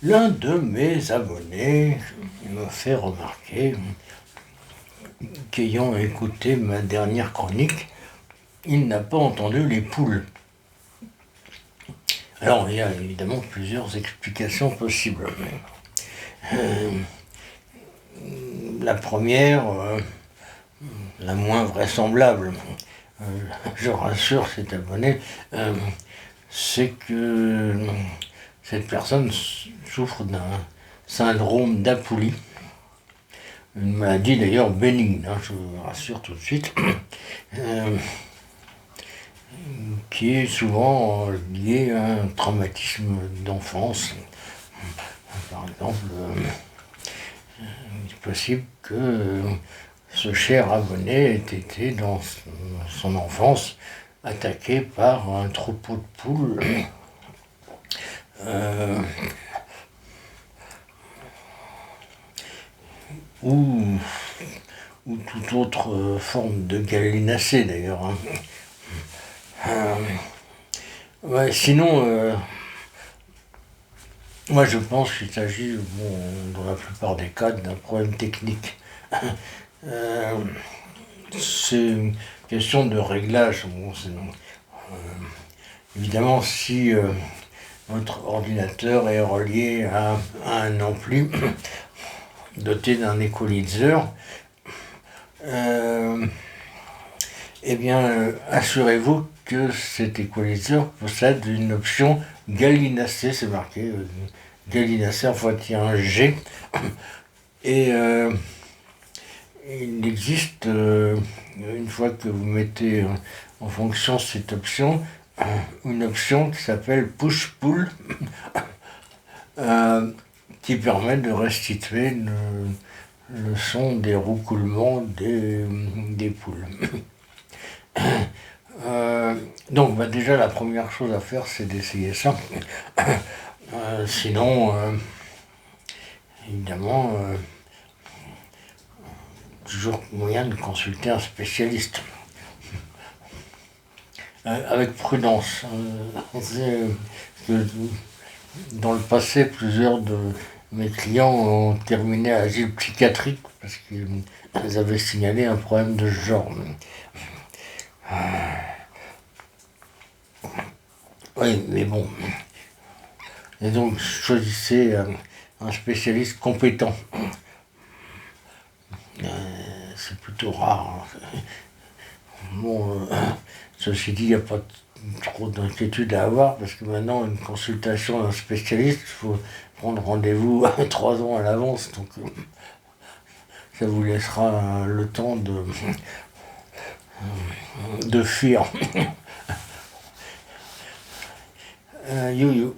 L'un de mes abonnés me fait remarquer qu'ayant écouté ma dernière chronique, il n'a pas entendu les poules. Alors, il y a évidemment plusieurs explications possibles. Euh, la première, la moins vraisemblable, je rassure cet abonné, c'est que cette personne souffre d'un syndrome d'Apoulie, une maladie d'ailleurs bénigne, je vous rassure tout de suite, qui est souvent liée à un traumatisme d'enfance. Par exemple, il est possible que ce cher abonné ait été dans son enfance attaqué par un troupeau de poules ou toute autre forme de gallinacée d'ailleurs. Ouais, sinon, moi je pense qu'il s'agit, dans la plupart des cas, d'un problème technique. C'est une question de réglage. Évidemment, si votre ordinateur est relié à un ampli doté d'un équaliseur, eh bien, assurez-vous que cet équaliseur possède une option gallinacée, c'est marqué gallinacée, en fait il y a un G, et il existe, une fois que vous mettez en fonction cette option, une option qui s'appelle push-pull, qui permet de restituer le son des roucoulements des poules. Donc déjà la première chose à faire c'est d'essayer ça. Sinon, évidemment, toujours moyen de consulter un spécialiste. Avec prudence. Dans le passé, plusieurs de mes clients ont terminé à asile psychiatrique parce qu'ils avaient signalé un problème de ce genre. Oui, mais bon. Et donc, choisissez un spécialiste compétent. C'est plutôt rare. Bon, ceci dit, il n'y a pas trop d'inquiétude à avoir parce que maintenant, une consultation d'un spécialiste, il faut prendre rendez-vous 3 ans à l'avance. Donc, ça vous laissera le temps de fuir. You.